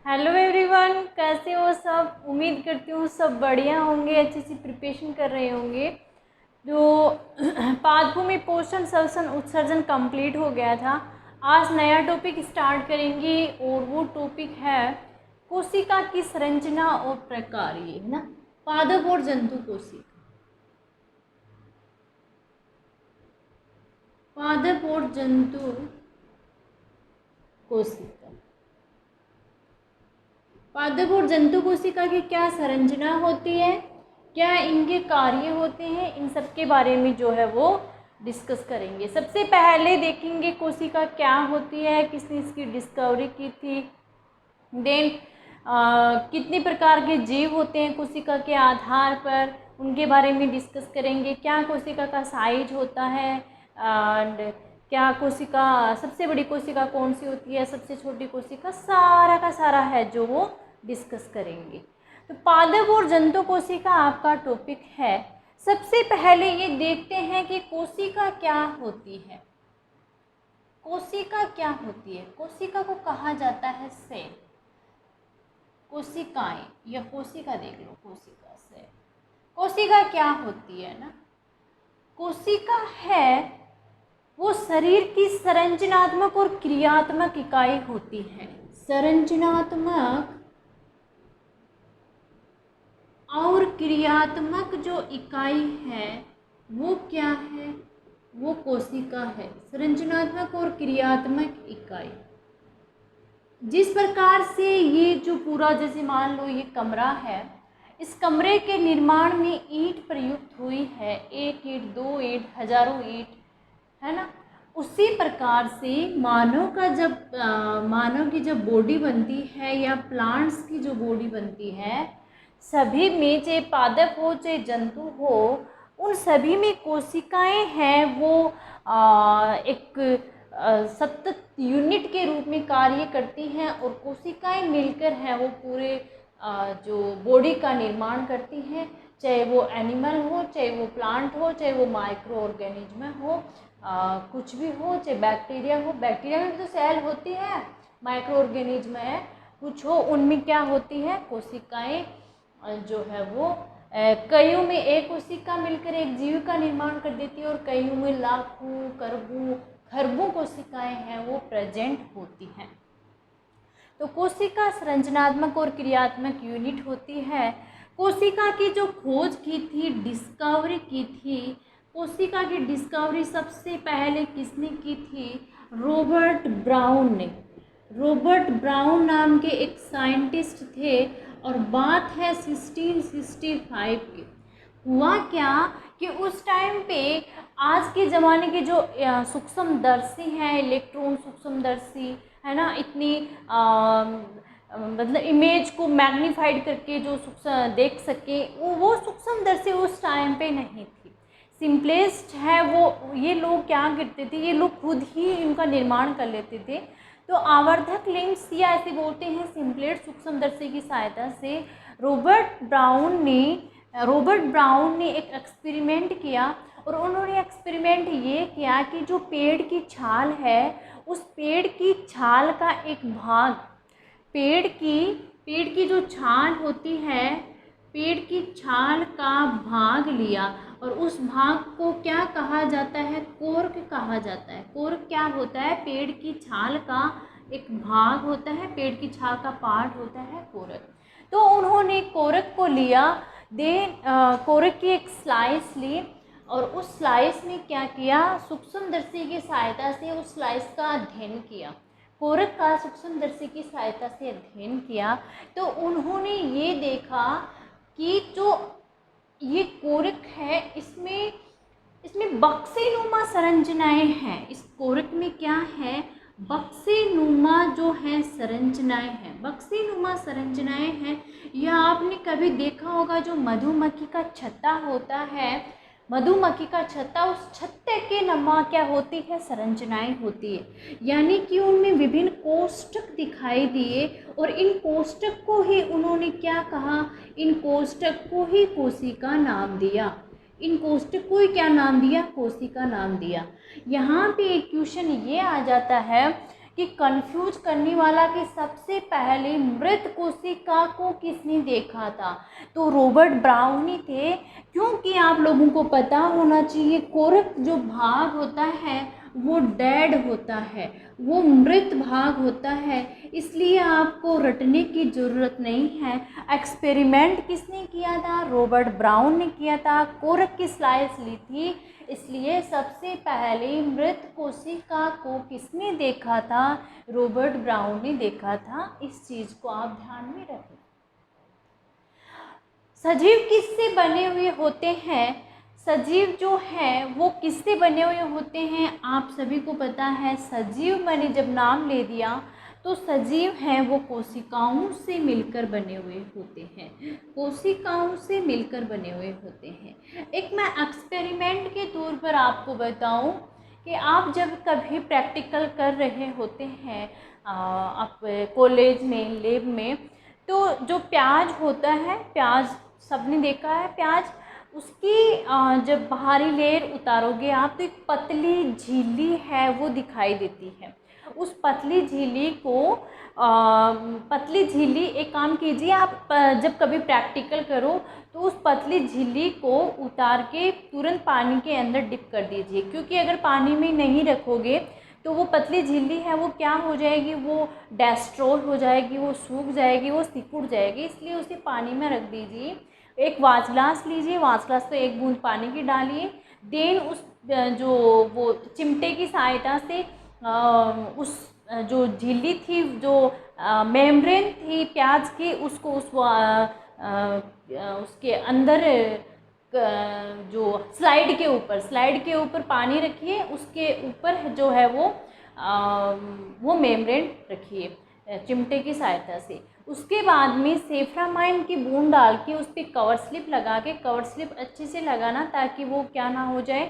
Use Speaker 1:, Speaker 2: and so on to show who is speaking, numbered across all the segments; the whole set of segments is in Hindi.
Speaker 1: हेलो एवरीवन, कैसे हो सब। उम्मीद करती हूँ सब बढ़िया होंगे, अच्छी सी प्रिपरेशन कर रहे होंगे। जो पादभूमि पोषण श्वसन उत्सर्जन कंप्लीट हो गया था, आज नया टॉपिक स्टार्ट करेंगे और वो टॉपिक है कोशिका की संरचना और प्रकार। ये है ना, पादप और जंतु कोशिका। पादप और जंतु कोशिका। पादप और जंतु कोशिका की क्या संरचना होती है, क्या इनके कार्य होते हैं, इन सब के बारे में जो है वो डिस्कस करेंगे। सबसे पहले देखेंगे कोशिका क्या होती है, किसने इसकी डिस्कवरी की थी। देन कितने प्रकार के जीव होते हैं कोशिका के आधार पर, उनके बारे में डिस्कस करेंगे। क्या कोशिका का साइज होता है एंड क्या कोशिका, सबसे बड़ी कोशिका कौन सी होती है, सबसे छोटी कोशिका, सारा का सारा है जो वो डिस्कस करेंगे। तो पादप और जंतु कोशिका आपका टॉपिक है। सबसे पहले ये देखते हैं कि कोशिका क्या होती है। कोशिका क्या होती है? कोशिका को कहा जाता है सेल। कोशिकाएं या कोशिका देख लो, कोशिका से कोशिका क्या होती है ना, कोशिका है वो शरीर की संरचनात्मक और क्रियात्मक इकाई होती है। संरचनात्मक और क्रियात्मक जो इकाई है वो क्या है, वो कोशिका है। संरचनात्मक और क्रियात्मक इकाई। जिस प्रकार से ये जो पूरा, जैसे मान लो ये कमरा है, इस कमरे के निर्माण में ईंट प्रयुक्त हुई है, एक ईंट, दो ईंट, हजारों ईंट, है ना। उसी प्रकार से मानव की जब बॉडी बनती है या प्लांट्स की जो बॉडी बनती है, सभी में, चाहे पादप हो चाहे जंतु हो, उन सभी में कोशिकाएं हैं वो एक सतत यूनिट के रूप में कार्य करती हैं और कोशिकाएं मिलकर हैं वो पूरे जो बॉडी का निर्माण करती हैं। चाहे वो एनिमल हो, चाहे वो प्लांट हो, चाहे वो माइक्रो ऑर्गेनिज्म हो, कुछ भी हो, चाहे बैक्टीरिया हो। बैक्टीरिया में तो सेल होती है, माइक्रो ऑर्गेनिज्म है कुछ हो, उनमें क्या होती है, कोशिकाएं जो है वो कईयों में एक कोशिका मिलकर एक जीव का निर्माण कर देती है और कईयों में लाखों, करोड़ों, खरबों कोशिकाएं हैं वो प्रेजेंट होती हैं। तो कोशिका संरचनात्मक और क्रियात्मक यूनिट होती है। कोशिका की जो खोज की थी, डिस्कवरी की थी, कोशिका की डिस्कवरी सबसे पहले किसने की थी? रॉबर्ट ब्राउन ने। रॉबर्ट ब्राउन नाम के एक साइंटिस्ट थे और बात है 1665 की। हुआ क्या कि उस टाइम पे आज के ज़माने के जो सूक्ष्मदर्शी हैं, इलेक्ट्रॉन सूक्ष्मदर्शी, है ना, इतनी मतलब इमेज को मैग्नीफाइड करके जो सूक्ष्म देख सके, वो सूक्ष्मदर्शी उस टाइम पे नहीं थी। सिंपलेस्ट है वो, ये लोग क्या करते थे, ये लोग खुद ही इनका निर्माण कर लेते थे। तो आवर्धक लेंस या ऐसे बोलते हैं सिंपलेट सूक्ष्मदर्शी की सहायता से रॉबर्ट ब्राउन ने एक एक्सपेरिमेंट किया और उन्होंने एक्सपेरिमेंट ये किया कि जो पेड़ की छाल है, उस पेड़ की छाल का एक भाग, पेड़ की जो छाल होती है, पेड़ की छाल का भाग लिया और उस भाग को क्या कहा जाता है? कोर्क कहा जाता है। कोर्क क्या होता है? पेड़ की छाल का एक भाग होता है, पेड़ की छाल का पार्ट होता है कोरक। तो उन्होंने कोरक को लिया, कोरक की एक स्लाइस ली और उस स्लाइस में क्या किया, सूक्ष्मदर्शी की सहायता से उस स्लाइस का अध्ययन किया, कोरक का सूक्ष्मदर्शी की सहायता से अध्ययन किया। तो उन्होंने ये देखा कि जो ये कोरक है, इसमें बक्सेनुमा संरचनाएं हैं। इस कोरक में क्या है? बक्सेनुमा जो है संरचनाएं हैं, बक्सेनुमा संरचनाएं हैं। यह आपने कभी देखा होगा, जो मधुमक्खी का छत्ता होता है, मधुमक्खी का छत्ता, उस छत्ते के नमा क्या होती है? संरचनाएं होती है। यानी कि उनमें विभिन्न कोष्ठक दिखाई दिए और इन कोष्ठक को ही उन्होंने क्या कहा? इन कोष्ठक को ही कोशिका नाम दिया। इन कोष्ठक को ही क्या नाम दिया? कोशिका नाम दिया। यहाँ पे एक क्वेश्चन ये आ जाता है कि कंफ्यूज करने वाला कि सबसे पहले मृत कोशिका को किसने देखा था, तो रॉबर्ट ब्राउन ही थे। क्योंकि आप लोगों को पता होना चाहिए कोरक जो भाग होता है वो डेड होता है, वो मृत भाग होता है, इसलिए आपको रटने की ज़रूरत नहीं है। एक्सपेरिमेंट किसने किया था, रॉबर्ट ब्राउन ने किया था। कोरक की स्लाइस ली थी, इसलिए सबसे पहले मृत कोशिका को किसने देखा था, रॉबर्ट ब्राउन ने देखा था। इस चीज़ को आप ध्यान में रखें। सजीव किससे बने हुए होते हैं, सजीव जो है वो किससे बने हुए होते हैं, आप सभी को पता है। सजीव मैंने जब नाम ले दिया तो सजीव हैं वो कोशिकाओं से मिलकर बने हुए होते हैं, कोशिकाओं से मिलकर बने हुए होते हैं। एक मैं एक्सपेरिमेंट के तौर पर आपको बताऊं कि आप जब कभी प्रैक्टिकल कर रहे होते हैं आप कॉलेज में, लैब में, तो जो प्याज होता है, प्याज सबने देखा है, प्याज उसकी जब बाहरी लेयर उतारोगे आप तो एक पतली झिल्ली है वो दिखाई देती है। उस पतली झिल्ली को पतली झिल्ली, एक काम कीजिए आप जब कभी प्रैक्टिकल करो तो उस पतली झिल्ली को उतार के तुरंत पानी के अंदर डिप कर दीजिए, क्योंकि अगर पानी में नहीं रखोगे तो वो पतली झिल्ली है वो क्या हो जाएगी, वो डेस्ट्रॉय हो जाएगी, वो सूख जाएगी, वो सिकुड़ जाएगी। इसलिए उसे पानी में रख दीजिए। एक वाच ग्लास लीजिए, वाच ग्लास पे एक बूंद पानी की डालिए, देन उस जो वो चिमटे की सहायता से उस जो झिल्ली थी, जो मेम्ब्रेन थी प्याज की, उसको उसके अंदर जो स्लाइड के ऊपर पानी रखिए, उसके ऊपर जो है वो मेम्ब्रेन रखिए चिमटे की सहायता से। उसके बाद में सेफ्रामाइन की बूंद डाल के उस पर कवर स्लिप लगा के, कवर स्लिप अच्छे से लगाना ताकि वो क्या ना हो जाए,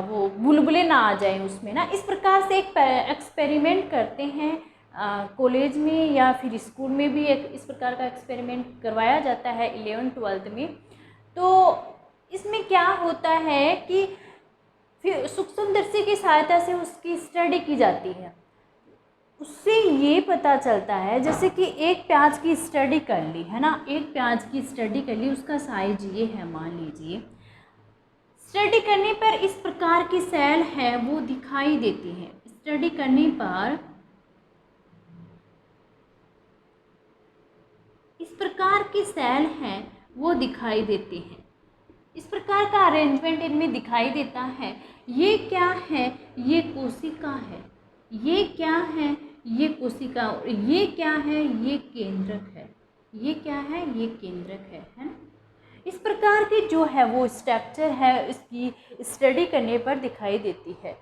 Speaker 1: वो बुलबुले ना आ जाए उसमें ना। इस प्रकार से एक एक्सपेरिमेंट करते हैं कॉलेज में या फिर स्कूल में भी एक इस प्रकार का एक्सपेरिमेंट करवाया जाता है 11th-12th में। तो इसमें क्या होता है कि फिर सूक्ष्मदर्शी की सहायता से उसकी स्टडी की जाती है। उससे ये पता चलता है, जैसे कि एक प्याज की स्टडी कर ली है ना, एक प्याज की स्टडी कर ली, उसका साइज ये है मान लीजिए। स्टडी करने पर इस प्रकार की सेल है वो दिखाई देती है। स्टडी करने पर इस प्रकार की सेल है वो दिखाई देती है। इस प्रकार का अरेंजमेंट इनमें दिखाई देता है। ये क्या है, ये कोशिका है। ये क्या है, ये कोशिका। ये क्या है, ये केंद्रक है। ये क्या है, ये केंद्रक है ना। इस प्रकार की जो है वो स्ट्रक्चर है इसकी स्टडी करने पर दिखाई देती है।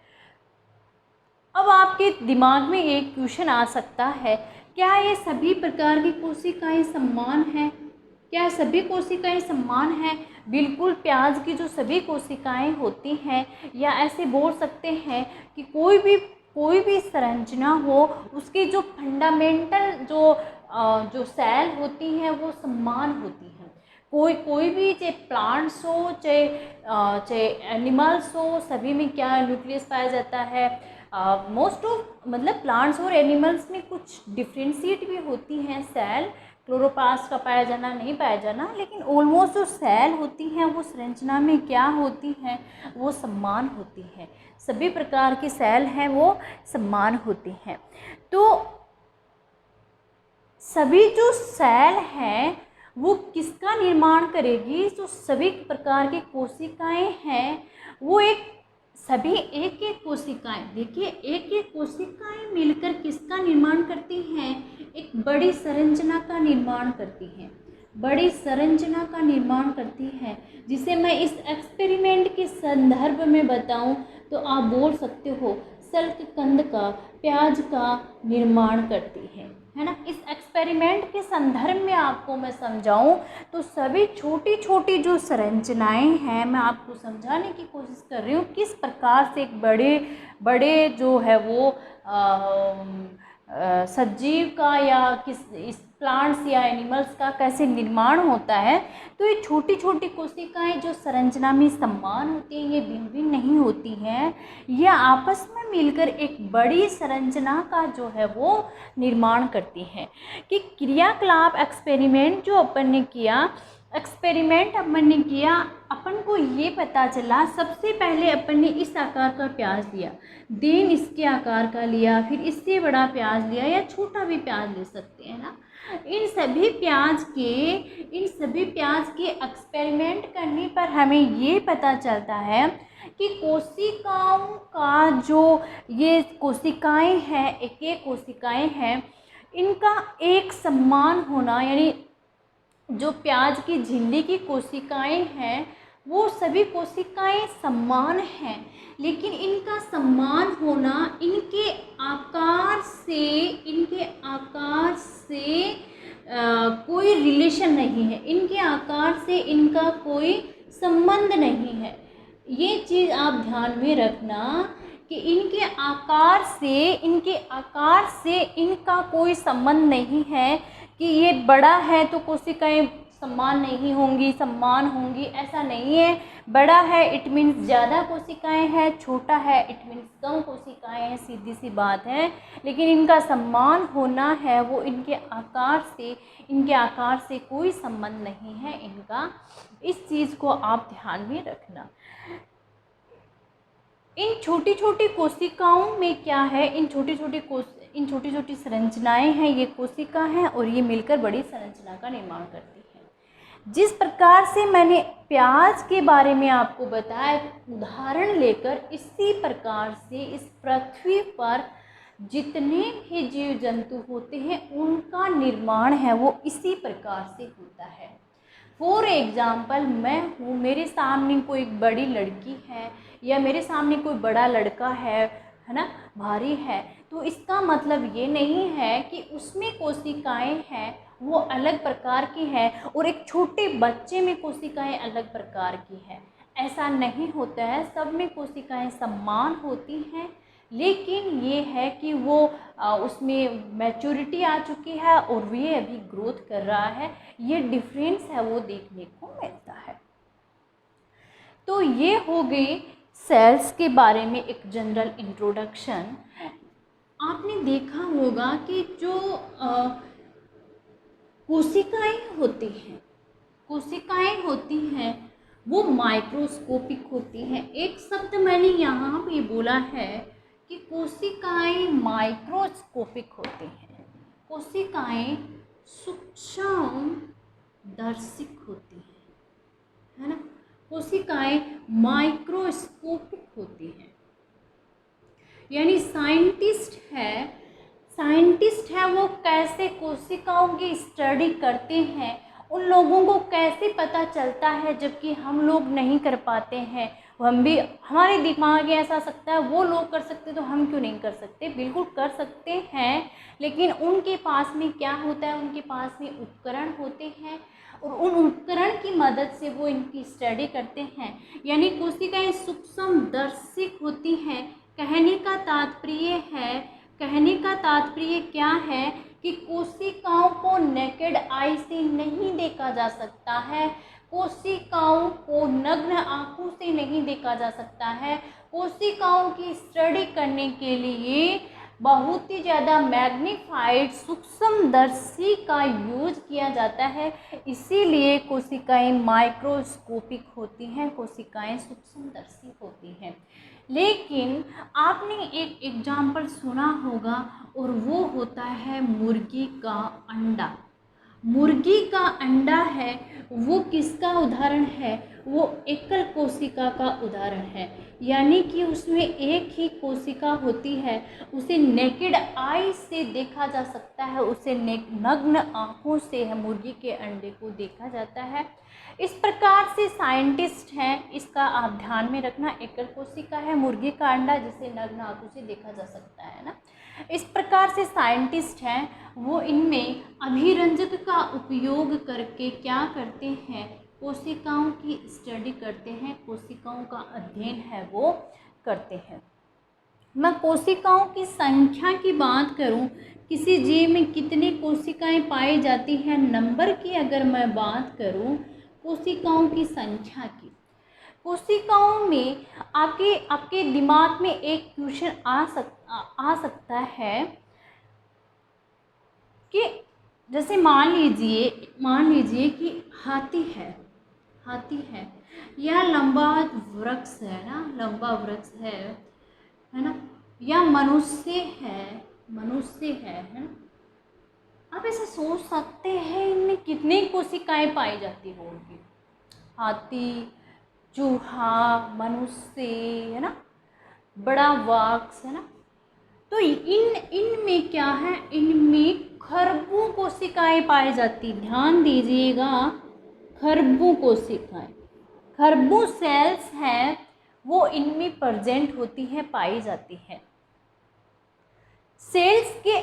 Speaker 1: अब आपके दिमाग में एक क्वेश्चन आ सकता है, क्या ये सभी प्रकार की कोशिकाएं समान हैं? क्या सभी कोशिकाएं समान हैं? बिल्कुल, प्याज की जो सभी कोशिकाएं होती हैं, या ऐसे बोल सकते हैं कि कोई भी संरचना हो, उसकी जो फंडामेंटल जो सेल होती हैं वो समान होती हैं। कोई भी, चाहे प्लांट्स हो चाहे एनिमल्स हो, सभी में क्या न्यूक्लियस पाया जाता है। मोस्ट ऑफ मतलब प्लांट्स और एनिमल्स में कुछ डिफ्रेंशिएट भी होती हैं सेल, क्लोरोप्लास्ट का पाया जाना, नहीं पाया जाना, लेकिन ऑलमोस्ट जो सेल होती हैं वो संरचना में क्या होती हैं, वो समान होती हैं। सभी प्रकार की सेल हैं वो समान होती हैं। तो सभी जो सेल हैं वो किसका निर्माण करेगी, जो सभी प्रकार की कोशिकाएं हैं वो सभी एक एक कोशिकाएं, देखिए एक एक कोशिकाएं मिलकर किसका निर्माण करती हैं, एक बड़ी संरचना का निर्माण करती हैं, बड़ी संरचना का निर्माण करती हैं, जिसे मैं इस एक्सपेरिमेंट के संदर्भ में बताऊं तो आप बोल सकते हो शल्ककंद का, प्याज का निर्माण करती है ना। इस एक्सपेरिमेंट के संदर्भ में आपको मैं समझाऊं तो सभी छोटी छोटी जो संरचनाएं हैं मैं आपको समझाने की कोशिश कर रही हूँ, किस प्रकार से एक बड़े जो है वो सजीव का या इस प्लांट्स या एनिमल्स का कैसे निर्माण होता है। तो ये छोटी छोटी कोशिकाएं जो संरचना में समान होती हैं, ये भिन्न भिन्न नहीं होती हैं, ये आपस में मिलकर एक बड़ी संरचना का जो है वो निर्माण करती हैं। कि क्रियाकलाप एक्सपेरिमेंट जो अपन ने किया, अपन को ये पता चला, सबसे पहले अपन ने इस आकार का प्याज लिया, देन इसके आकार का लिया, फिर इससे बड़ा प्याज लिया या छोटा भी प्याज ले सकते हैं ना। इन सभी प्याज के एक्सपेरिमेंट करने पर हमें ये पता चलता है कि कोशिकाओं का जो ये कोशिकाएं हैं, एक कोशिकाएं हैं, इनका एक समान होना, यानी जो प्याज की झिल्ली की कोशिकाएं हैं वो सभी कोशिकाएं समान हैं, लेकिन इनका समान होना इनके आकार से कोई रिलेशन नहीं है, इनके आकार से इनका कोई संबंध नहीं है। ये चीज़ आप ध्यान में रखना कि इनके आकार से इनका कोई संबंध नहीं है कि ये बड़ा है तो कोशिकाएं समान होंगी, ऐसा नहीं है। बड़ा है इट मीन्स ज़्यादा कोशिकाएं हैं, छोटा है इट मीन्स कम कोशिकाएं हैं, सीधी सी बात है। लेकिन इनका समान होना है वो इनके आकार से कोई संबंध नहीं है इनका। इस चीज़ को आप ध्यान में रखना। इन छोटी छोटी कोशिकाओं में क्या है, इन छोटी छोटी संरचनाएं हैं, ये कोशिका हैं और ये मिलकर बड़ी संरचना का निर्माण करती हैं। जिस प्रकार से मैंने प्याज के बारे में आपको बताया उदाहरण लेकर, इसी प्रकार से इस पृथ्वी पर जितने भी जीव जंतु होते हैं उनका निर्माण है वो इसी प्रकार से होता है। फॉर एग्ज़ाम्पल, मैं हूँ, मेरे सामने कोई एक बड़ी लड़की है या मेरे सामने कोई बड़ा लड़का है ना, भारी है, तो इसका मतलब ये नहीं है कि उसमें कोशिकाएं हैं वो अलग प्रकार की हैं और एक छोटे बच्चे में कोशिकाएं अलग प्रकार की हैं। ऐसा नहीं होता है, सब में कोशिकाएं समान होती हैं, लेकिन ये है कि वो उसमें मैच्योरिटी आ चुकी है और ये अभी ग्रोथ कर रहा है, ये डिफरेंस है वो देखने को मिलता है। तो ये हो गई सेल्स के बारे में एक जनरल इंट्रोडक्शन। आपने देखा होगा कि जो कोशिकाएं होती हैं वो माइक्रोस्कोपिक होती हैं। एक शब्द मैंने यहाँ पे बोला है कि कोशिकाएं माइक्रोस्कोपिक होती हैं, कोशिकाएं सूक्ष्मदर्शिक होती हैं, है ना। कोशिकाएं माइक्रोस्कोपिक होती हैं, यानी साइंटिस्ट है वो कैसे कोशिकाओं की स्टडी करते हैं, उन लोगों को कैसे पता चलता है, जबकि हम लोग नहीं कर पाते हैं। हमारे दिमाग में ऐसा सकता है वो लोग कर सकते तो हम क्यों नहीं कर सकते। बिल्कुल कर सकते हैं, लेकिन उनके पास में क्या होता है, उनके पास में उपकरण होते हैं और उन उपकरण की मदद से वो इनकी स्टडी करते हैं। यानी कोशिकाएं सूक्ष्मदर्शिक होती हैं। कहने का तात्पर्य क्या है कि कोशिकाओं को नेकेड आई से नहीं देखा जा सकता है, कोशिकाओं को नग्न आंखों से नहीं देखा जा सकता है। कोशिकाओं की स्टडी करने के लिए बहुत ही ज़्यादा मैग्नीफाइड सूक्ष्मदर्शी का यूज किया जाता है, इसीलिए कोशिकाएं माइक्रोस्कोपिक होती हैं, कोशिकाएं सूक्ष्मदर्शी होती हैं। लेकिन आपने एक एग्जाम्पल सुना होगा और वो होता है मुर्गी का अंडा। मुर्गी का अंडा है वो किसका उदाहरण है, वो एकल कोशिका का उदाहरण है, यानी कि उसमें एक ही कोशिका होती है, उसे नेकेड आई से देखा जा सकता है, उसे नग्न आँखों से मुर्गी के अंडे को देखा जाता है। इस प्रकार से साइंटिस्ट हैं, इसका आप ध्यान में रखना, एकल कोशिका है मुर्गी का अंडा जिसे नग्न आँखों से देखा जा सकता है ना। इस प्रकार से साइंटिस्ट हैं वो इनमें अभिरंजक का उपयोग करके क्या करते हैं, कोशिकाओं की स्टडी करते हैं, कोशिकाओं का अध्ययन है वो करते हैं। मैं कोशिकाओं की संख्या की बात करूं, किसी जीव में कितनी कोशिकाएं पाई जाती हैं, नंबर की अगर मैं बात करूं कोशिकाओं की संख्या की, कोशिकाओं में आपके दिमाग में एक क्वेश्चन आ सकता है कि जैसे मान लीजिए कि हाथी है या लंबा वृक्ष है ना, लंबा वृक्ष है ना, या मनुष्य है ना। आप ऐसे सोच सकते हैं इनमें कितनी कोशिकाएं पाई जाती होंगी। हाथी, चूहा, मनुष्य है ना, बड़ा वृक्ष है ना। तो इनमें क्या है, इनमें खरबों कोशिकाएं पाई जाती। ध्यान दीजिएगा, खरबों कोशिकाएं, खरबों सेल्स हैं वो इनमें प्रेजेंट होती है, पाई जाती है। सेल्स के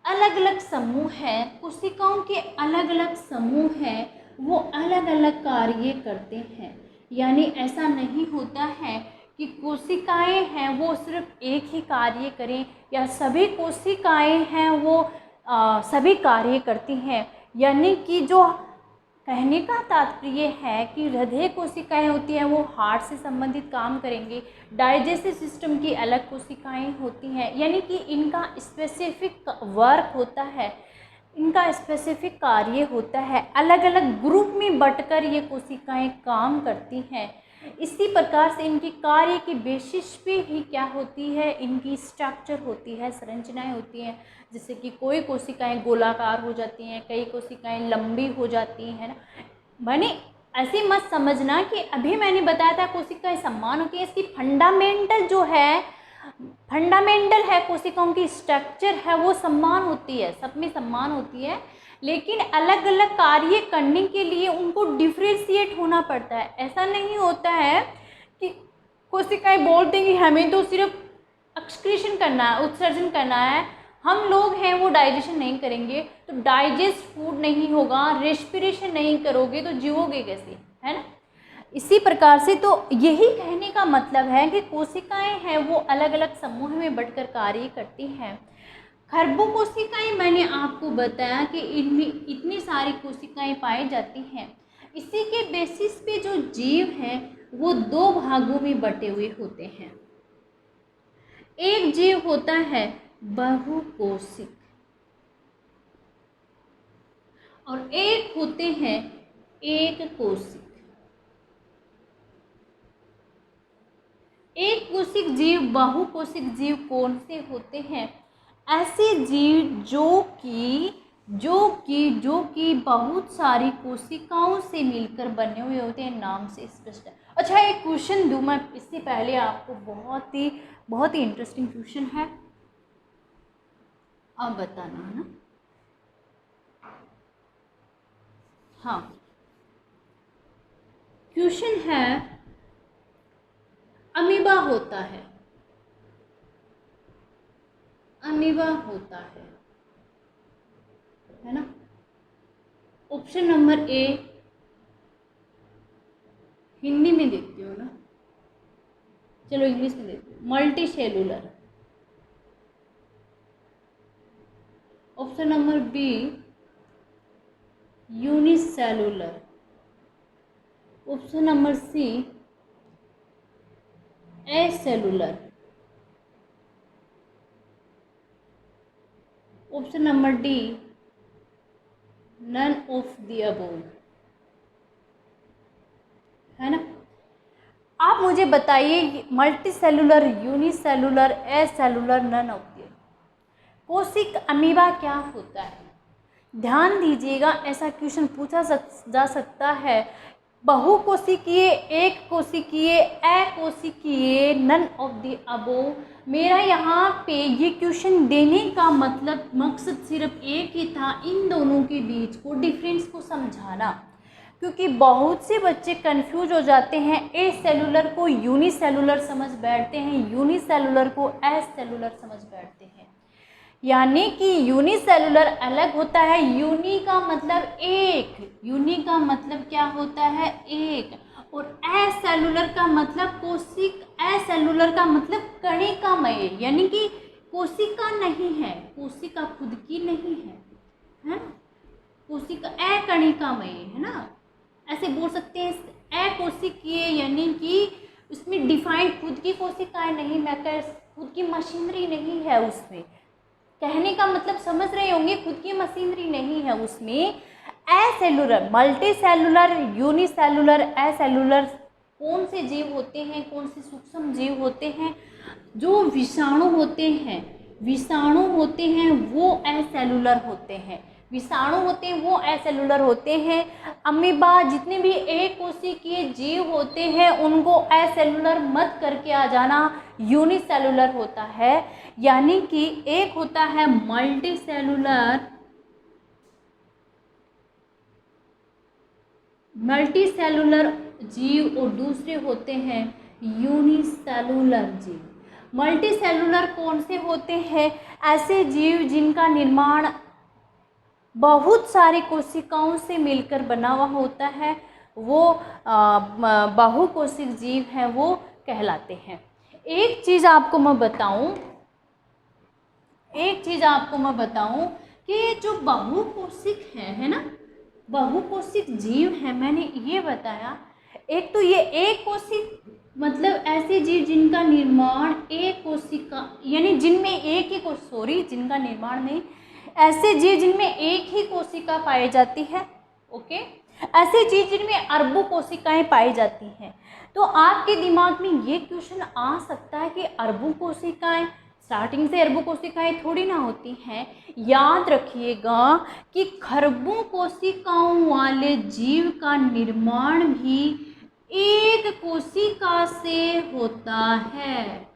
Speaker 1: अलग अलग समूह हैं, कोशिकाओं के अलग अलग समूह हैं, वो अलग अलग कार्य करते हैं। यानी ऐसा नहीं होता है कि कोशिकाएं हैं वो सिर्फ एक ही कार्य करें, या सभी कोशिकाएं हैं वो सभी कार्य करती हैं। यानी कि जो कहने का तात्पर्य है कि हृदय कोशिकाएं होती हैं वो हार्ट से संबंधित काम करेंगे, डाइजेस्टिव सिस्टम की अलग कोशिकाएं होती हैं, यानी कि इनका स्पेसिफिक वर्क होता है, इनका स्पेसिफिक कार्य होता है। अलग अलग ग्रुप में बंटकर ये कोशिकाएं काम करती हैं। इसी प्रकार से इनकी कार्य की बेसिस पे ही क्या होती है, इनकी स्ट्रक्चर होती है, संरचनाएं होती हैं। जैसे कि कोई कोशिकाएं गोलाकार हो जाती हैं, कई कोशिकाएं लंबी हो जाती हैं ना। मैंने ऐसे मत समझना कि अभी मैंने बताया था कोशिकाएं समान होती है, इसकी फंडामेंटल है कोशिकाओं की स्ट्रक्चर है वो समान होती है, सब में समान होती है, लेकिन अलग अलग कार्य करने के लिए उनको डिफ्रेंशिएट होना पड़ता है। ऐसा नहीं होता है कि कोशिकाएं बोलते हैं कि हमें तो सिर्फ एक्सक्रीशन करना है, उत्सर्जन करना है, हम लोग हैं वो डाइजेशन नहीं करेंगे, तो डाइजेस्ट फूड नहीं होगा, रेस्पिरेशन नहीं करोगे तो जीवोगे कैसे, है ना। इसी प्रकार से तो यही कहने का मतलब है कि कोशिकाएं हैं वो अलग अलग समूह में बढ़कर कार्य करती हैं। खरबों कोशिकाएं मैंने आपको बताया कि इनमें इतनी सारी कोशिकाएं पाई जाती हैं। इसी के बेसिस पे जो जीव हैं वो दो भागों में बटे हुए होते हैं। एक जीव होता है बहुकोशिक और एक होते हैं एक कोशिक। एक कोशिक जीव, बहुकोशिक जीव कौन से होते हैं? ऐसे जीव जो कि बहुत सारी कोशिकाओं से मिलकर बने हुए होते हैं, नाम से स्पष्ट है। अच्छा, एक क्वेश्चन दूं मैं इससे पहले आपको, बहुत ही इंटरेस्टिंग क्वेश्चन है, आप बताना है ना। हाँ, क्वेश्चन है, अमीबा होता है ना। ऑप्शन नंबर ए, हिंदी में देखती हो ना, चलो इंग्लिश में देखती हूँ, multicellular. Option number B, unicellular. Option number C, acellular. Option number D, none of the above, है ना। आप मुझे बताइए, multicellular, unicellular, acellular, none of the, कोशिक अमीबा क्या होता है? ध्यान दीजिएगा, ऐसा क्वेश्चन पूछा जा सकता है। बहुकोशिकीय, एक कोशिकीय, अकोशिकीय, नन ऑफ द अबोव। मेरा यहाँ पे ये क्वेश्चन देने का मकसद सिर्फ एक ही था, इन दोनों के बीच को डिफरेंस को समझाना, क्योंकि बहुत से बच्चे कंफ्यूज हो जाते हैं, ए सेलुलर को यूनिसेलुलर समझ बैठते हैं, यूनिसेलुलर को एसेलुलर समझ बैठते हैं। यानी कि यूनिसेलुलर अलग होता है, यूनि का मतलब एक, यूनि का मतलब क्या होता है, एक, और एसेलुलर का मतलब कोशिक, एसेलुलर का मतलब कणिकामय, यानी कि कोशिका नहीं है, कोशिका खुद की नहीं है ना, कोशिका अकणिकामय है ना, ऐसे बोल सकते हैं। अकोशिकीय यानी कि उसमें डिफाइंड खुद की कोशिकाएं नहीं, खुद की मशीनरी नहीं है उसमें। कहने का मतलब समझ रहे होंगे, खुद की मशीनरी नहीं है उसमें। एसेलुलर, मल्टी सेलुलर, यूनिसेलुलर, एसेलुलर कौन से जीव होते हैं, कौन से सूक्ष्म जीव होते हैं? जो विषाणु होते हैं, विषाणु होते हैं वो एसेलुलर होते हैं, विषाणु होते हैं वो एसेलुलर होते हैं। अमीबा, जितने भी एक कोशिकीय जीव होते हैं उनको एसेलुलर मत करके आ जाना, यूनिसेलुलर होता है। यानी कि एक होता है मल्टी सेलुलर, मल्टी सेलुलर जीव और दूसरे होते हैं यूनिसेलुलर जीव। मल्टी सेलुलर कौन से होते हैं? ऐसे जीव जिनका निर्माण बहुत सारी कोशिकाओं से मिलकर बना हुआ होता है, वो बहुकोशिक जीव हैं, वो कहलाते हैं। एक चीज़ आपको मैं बताऊं कि जो बहुकोशिक है ना, बहुकोशिक जीव है, मैंने ये बताया। एक तो ये एक कोशिक मतलब ऐसे जीव जिनका निर्माण एक कोशिका यानी जिनमें एक ही जिनका निर्माण नहीं, ऐसे जीव जिनमें एक ही कोशिका पाई जाती है। ओके, ऐसे जीव जिनमें अरबों कोशिकाएं पाई जाती हैं। तो आपके दिमाग में ये क्वेश्चन आ सकता है कि अरबों कोशिकाएं, स्टार्टिंग से अरबों कोशिकाएं थोड़ी ना होती हैं। याद रखिएगा कि खरबों कोशिकाओं वाले जीव का निर्माण भी एक कोशिका से होता है,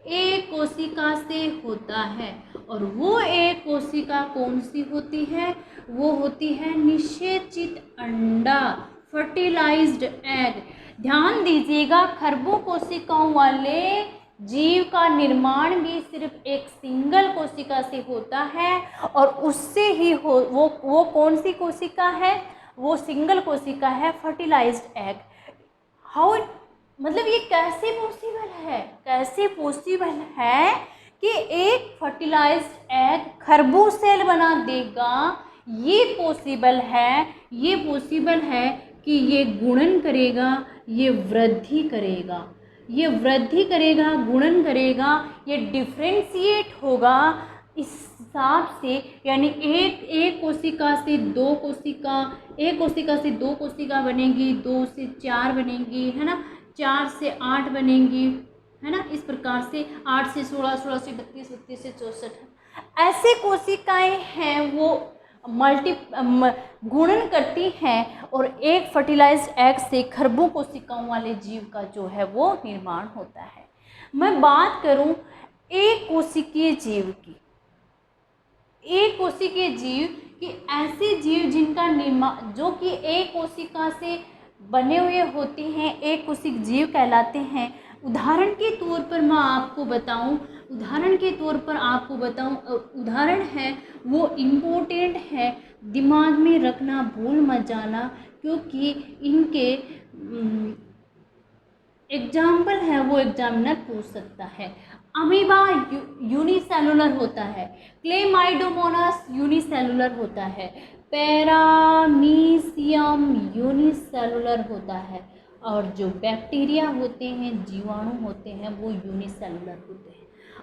Speaker 1: एक कोशिका से होता है। और वो एक कोशिका कौन सी होती है? वो होती है निषेचित अंडा, फर्टिलाइज्ड एग। ध्यान दीजिएगा, खरबों कोशिकाओं वाले जीव का निर्माण भी सिर्फ एक सिंगल कोशिका से होता है, और उससे ही वो कौन सी कोशिका है? वो सिंगल कोशिका है, फर्टिलाइज्ड एग। हाउ, मतलब ये कैसे पॉसिबल है कि एक फर्टिलाइज्ड एग खरबूज सेल बना देगा? ये पॉसिबल है कि ये गुणन करेगा, ये वृद्धि करेगा, गुणन करेगा, ये डिफ्रेंशिएट होगा इस हिसाब से। यानी एक कोशिका से दो कोशिका, एक कोशिका से दो कोशिका बनेगी, 2 से 4 बनेगी, है ना, 4 से 8 बनेगी, है ना, इस प्रकार से 8 से 16, 16 से 32, 32 से 64 ऐसे कोशिकाएं हैं वो गुणन करती हैं, और एक फर्टिलाइज्ड एग से खरबों कोशिकाओं वाले जीव का जो है वो निर्माण होता है। मैं बात करूं एक कोशिकीय जीव की, एक कोशिकीय जीव कि ऐसे जीव जिनका निर्माण, जो कि एक कोशिका से बने हुए होते हैं, एक कोशिक जीव कहलाते हैं। उदाहरण के तौर पर मैं आपको बताऊं, उदाहरण है वो इम्पोर्टेंट है, दिमाग में रखना, भूल मत जाना, क्योंकि इनके एग्जाम्पल है वो एग्जामिनर पूछ सकता है। अमीबा यूनिसेलुलर होता है, क्लेमाइडोमोनास यूनिसेलुलर होता है, पैरामीशियम यूनिसेलुलर होता है, और जो बैक्टीरिया होते हैं, जीवाणु होते हैं, वो यूनिसेलुलर होते हैं।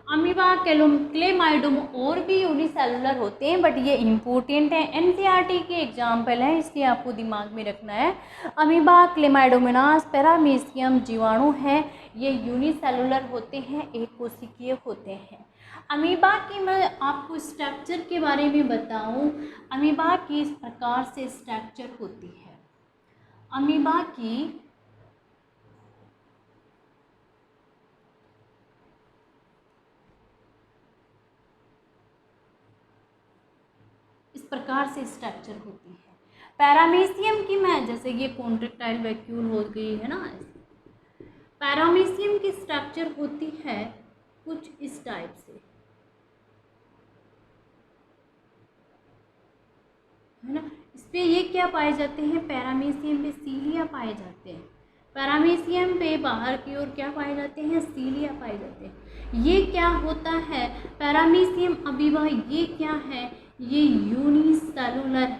Speaker 1: अमीबा, क्लेमाइडोम और भी यूनिसेलुलर होते हैं, बट ये इम्पोर्टेंट है, एनसीईआरटी के एग्जाम्पल हैं, इसलिए आपको दिमाग में रखना है। अमीबा, क्लेमाइडोमोनास, पैरामीशियम जीवाणु हैं, ये यूनिसेलुलर होते हैं, एक कोशिकीय होते हैं। अमीबा की मैं आपको स्ट्रक्चर के बारे में बताऊं, अमीबा की इस प्रकार से स्ट्रक्चर होती है। अमीबा की इस प्रकार से स्ट्रक्चर होती है। पैरामीशियम की मैं, जैसे ये कॉन्ट्रैक्टाइल वैक्यूल हो गई है ना, पैरामीशियम की स्ट्रक्चर होती है कुछ इस टाइप से, है ना। इस पे ये क्या पाए जाते हैं? पैरामीशियम पे सीलिया पाए जाते हैं। पैरामीशियम पे बाहर की ओर क्या पाए जाते हैं? सीलिया पाए जाते हैं। ये क्या होता है? पैरामीशियम अमीबा ये क्या है? ये यूनिसेलुलर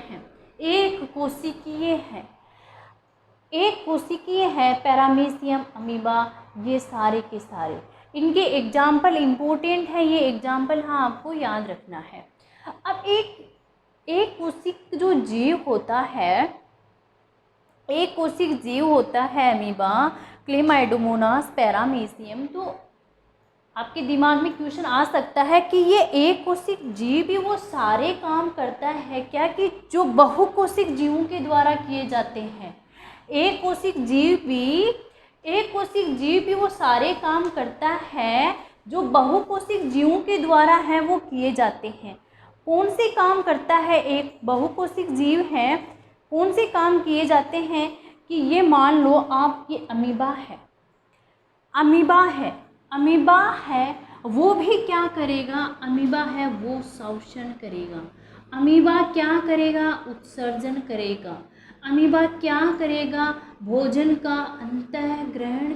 Speaker 1: है, एक कोशिकीय है। एक कोशिकीय है पैरामीशियम, अमीबा, ये सारे के सारे। इनके एग्जाम्पल इम्पोर्टेंट है, ये एग्जाम्पल हाँ आपको याद रखना है। अब एक कोशिक जो जीव होता है, एक कोशिक जीव होता है अमीबा, क्लेमाइडोमोनास, पैरामीशियम, तो आपके दिमाग में क्वेश्चन आ सकता है कि ये एक कोशिक जीव भी वो सारे काम करता है क्या कि जो बहुकोशिक जीवों के द्वारा किए जाते हैं। एक कोशिक जीव भी वो सारे काम करता है जो बहुकोशिक जीवों के द्वारा है वो किए जाते हैं। कौन से काम करता है एक बहुकोशिक जीव है, कौन से काम किए जाते हैं कि ये मान लो आप ये अमीबा है, वो भी क्या करेगा, अमीबा है वो श्वसन करेगा। अमीबा क्या करेगा, उत्सर्जन करेगा। अमीबा क्या करेगा, भोजन का अंतःग्रहण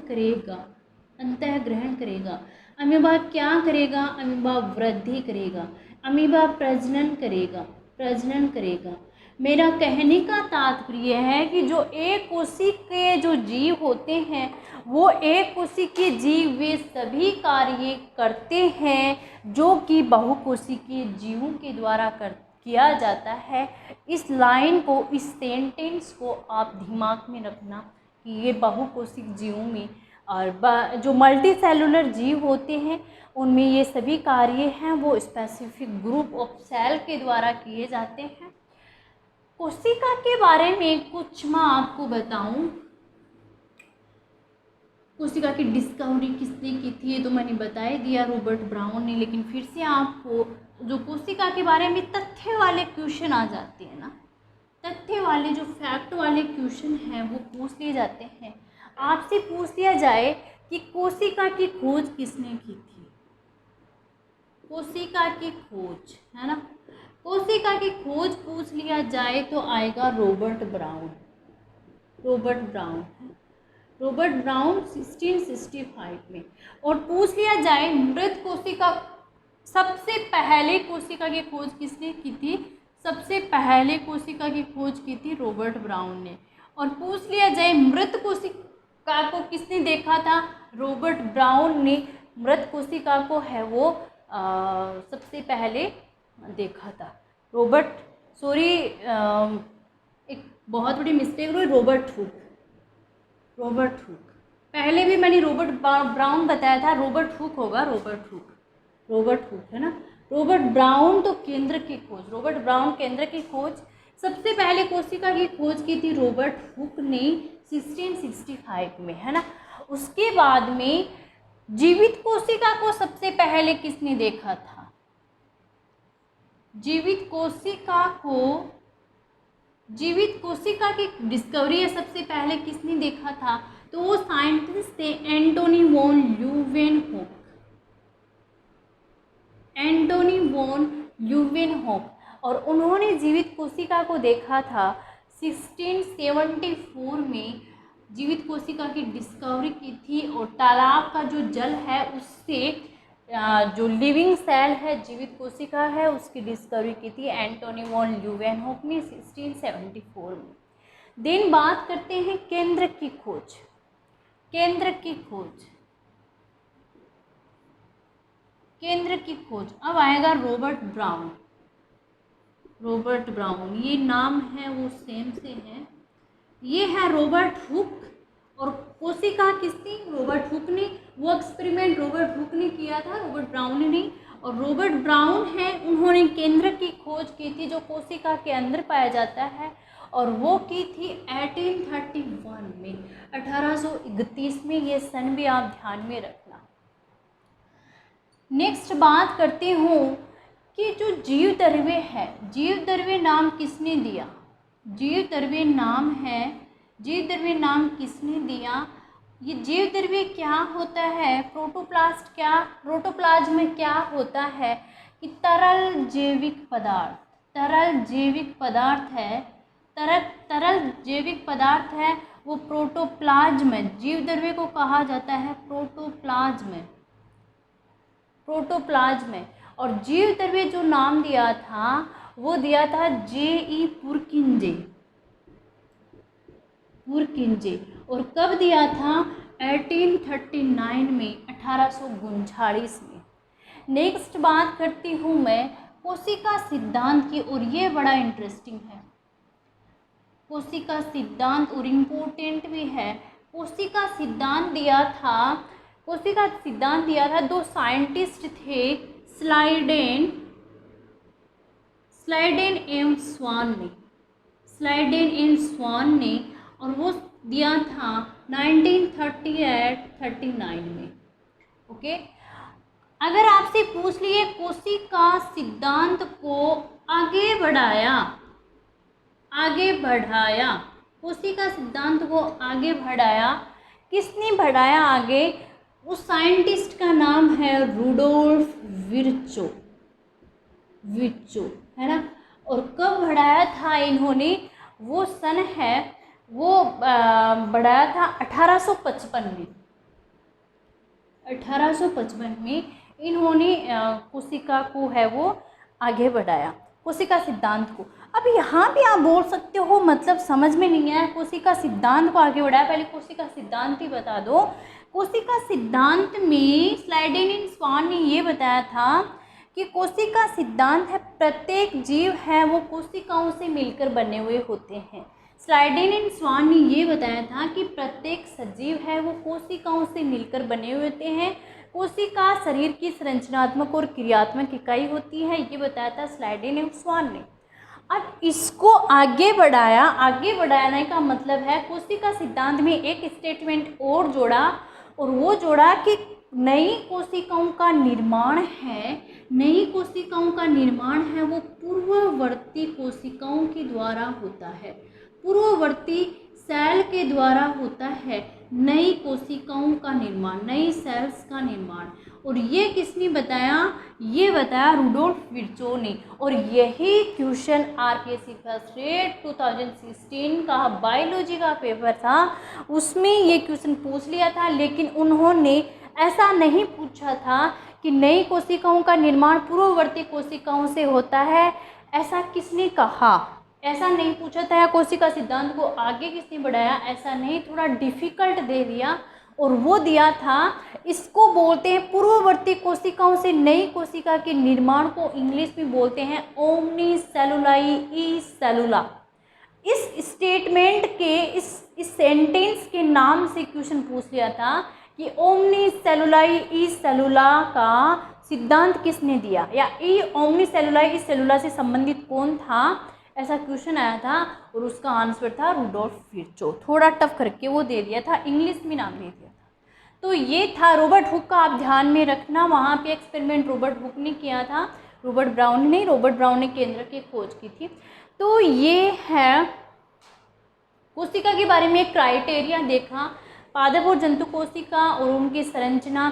Speaker 1: करेगा। अमीबा क्या करेगा, अमीबा वृद्धि करेगा। अमीबा प्रजनन करेगा। मेरा कहने का तात्पर्य है कि जो एक कोशिकीय जो जीव होते हैं वो एक कोशिकीय जीव वे सभी कार्य करते हैं जो कि बहुकोशिकीय जीवों के द्वारा किया जाता है। इस लाइन को, इस सेंटेंस को आप दिमाग में रखना कि ये बहुकोशिक जीवों में और जो मल्टी सेलुलर जीव होते हैं उनमें ये सभी कार्य हैं वो स्पेसिफिक ग्रुप ऑफ सेल के द्वारा किए जाते हैं। कोशिका के बारे में कुछ मैं आपको बताऊं। कोशिका की डिस्कवरी किसने की थी ये तो मैंने बता ही दिया, रॉबर्ट ब्राउन ने। लेकिन फिर से आपको जो कोशिका के बारे में तथ्य वाले क्वेश्चन आ जाते हैं ना, तथ्य वाले जो फैक्ट वाले क्वेश्चन हैं वो पूछ लिए जाते हैं। आपसे पूछ लिया जाए कि कोशिका की खोज किसने की थी, कोशिका की खोज है ना, कोशिका की खोज पूछ लिया जाए तो आएगा रॉबर्ट ब्राउन 1665 में। और पूछ लिया जाए मृत कोशिका, सबसे पहले कोशिका की खोज किसने की थी, सबसे पहले कोशिका की खोज की थी रॉबर्ट ब्राउन ने। और पूछ लिया जाए मृत कोशिका को किसने देखा था, रॉबर्ट ब्राउन ने मृत कोशिका को है वो सबसे पहले देखा था। एक बहुत बड़ी मिस्टेक हुई, रॉबर्ट हुक। पहले भी मैंने रॉबर्ट ब्राउन बताया था, रॉबर्ट हुक होगा, रॉबर्ट हुक है ना। रॉबर्ट ब्राउन तो केंद्र की खोज, सबसे पहले कोशिका की खोज की थी रॉबर्ट हुक ने 1665 में, है ना। उसके बाद में जीवित कोशिका को सबसे पहले किसने देखा था, जीवित कोशिका की डिस्कवरी है सबसे पहले किसने देखा था, तो वो साइंटिस्ट थे एंटोनी वॉन ल्यूवेनहोक। और उन्होंने जीवित कोशिका को देखा था 1674 में, जीवित कोशिका की डिस्कवरी की थी। और तालाब का जो जल है उससे जो लिविंग सेल है जीवित कोशिका है उसकी डिस्कवरी की थी एंटोनी वॉन ल्यूवेनहोक ने 1674 में। देन बात करते हैं केंद्र की खोज। अब आएगा रॉबर्ट ब्राउन, ये नाम है वो सेम से है। ये है रॉबर्ट हुक और कोशिका किसने, रॉबर्ट हुक ने, वो एक्सपेरिमेंट रॉबर्ट हुक ने किया था, रॉबर्ट ब्राउन ने। और रॉबर्ट ब्राउन है, उन्होंने केंद्र की खोज की थी जो कोशिका के अंदर पाया जाता है, और वो की थी 1831 में, 1831 में। ये सन भी आप ध्यान में रखना। नेक्स्ट बात करती हूँ कि जो जीव द्रव्य है, जीव द्रव्य नाम किसने दिया, जीव द्रव्य नाम किसने दिया। ये जीव द्रव्य क्या होता है, प्रोटोप्लाज्म में क्या होता है कि तरल जैविक पदार्थ है वो प्रोटोप्लाज्म है। जीव द्रव्य को कहा जाता है प्रोटोप्लाज्म। और जीव द्रव्य जो नाम दिया था वो दिया था J.E. पुरकिंजे। पुरकिंजे। और कब दिया था? 1839 में, 1839 में। नेक्स्ट बात करती हूँ मैं कोशिका सिद्धांत की, और ये बड़ा इंटरेस्टिंग है। कोशिका सिद्धांत और इम्पोर्टेंट भी है। कोशिका सिद्धांत दिया था दो साइंटिस्ट थे, स्लाइडेन एवं स्वान ने, और वो दिया था 1938-39 में। ओके, अगर आपसे पूछ लिए कोशिका सिद्धांत को आगे बढ़ाया, कोशिका सिद्धांत को आगे बढ़ाया, किसने बढ़ाया आगे? उस साइंटिस्ट का नाम है रुडोल्फ विर्चो, है ना। और कब बढ़ाया था इन्होंने? वो सन है, वो बढ़ाया था 1855 में। 1855 में इन्होंने कोशिका को है वो आगे बढ़ाया, कोशिका सिद्धांत को। अब यहाँ भी आप बोल सकते हो मतलब समझ में नहीं आया, कोशिका सिद्धांत को आगे बढ़ाया, पहले कोशिका सिद्धांत ही बता दो। कोशिका सिद्धांत में स्लाइडेन एंड स्वान ने ये बताया था कि कोशिका सिद्धांत है प्रत्येक जीव है वो कोशिकाओं से मिलकर बने हुए होते हैं। स्लाइडेन एंड स्वान ने ये बताया था कि प्रत्येक सजीव है वो कोशिकाओं से मिलकर बने हुए होते हैं। कोशिका शरीर की संरचनात्मक और क्रियात्मक इकाई होती है, ये बताया था स्लाइडेन एंड स्वान ने। अब इसको आगे बढ़ाने का मतलब है कोशिका सिद्धांत में एक स्टेटमेंट और जोड़ा, और वो जोड़ा कि नई कोशिकाओं का निर्माण है वो पूर्ववर्ती कोशिकाओं के द्वारा होता है, पूर्ववर्ती सेल के द्वारा होता है नई कोशिकाओं का निर्माण, नई सेल्स का निर्माण। और ये किसने बताया? ये बताया रुडोल्फ विर्चो ने। और यही क्वेश्चन आरपीएससी फर्स्ट ग्रेड 2016 का बायोलॉजी का पेपर था, उसमें ये क्वेश्चन पूछ लिया था। लेकिन उन्होंने ऐसा नहीं पूछा था कि नई कोशिकाओं का निर्माण पूर्ववर्ती कोशिकाओं से होता है, ऐसा किसने कहा? ऐसा नहीं पूछा था। या कोशिका सिद्धांत को आगे किसने बढ़ाया? ऐसा नहीं, थोड़ा डिफिकल्ट दे दिया। और वो दिया था, इसको बोलते हैं पूर्ववर्ती कोशिकाओं से नई कोशिका के निर्माण को इंग्लिश में बोलते हैं ओमनी सेलुलाई ई सेलुला। इस स्टेटमेंट के इस सेंटेंस के नाम से क्वेश्चन पूछ लिया था कि ओमनी सेलुलाई ई सेलुला का सिद्धांत किसने दिया, या ई ओमनी सेलुलाई ई सेलुला से संबंधित कौन था, ऐसा क्वेश्चन आया था। और उसका आंसर था रुडोल्फ विर्चो। थोड़ा टफ करके वो दे दिया था, इंग्लिश में नाम दे दिया था। तो ये था रॉबर्ट हुक का, आप ध्यान में रखना। वहाँ पे एक्सपेरिमेंट रॉबर्ट हुक ने किया था, रॉबर्ट ब्राउन ने केंद्र की खोज की थी। तो ये है कोशिका के बारे में क्राइटेरिया देखा, पादप और जंतु कोशिका और उनकी संरचना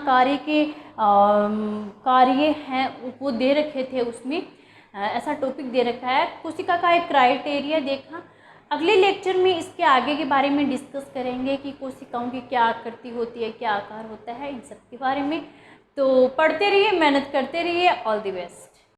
Speaker 1: कार्य हैं वो दे रखे थे, उसमें ऐसा टॉपिक दे रखा है। कोशिका का एक क्राइटेरिया देखा। अगले लेक्चर में इसके आगे के बारे में डिस्कस करेंगे कि कोशिकाओं की क्या आकृति होती है, क्या आकार होता है, इन सब के बारे में। तो पढ़ते रहिए, मेहनत करते रहिए। All the best.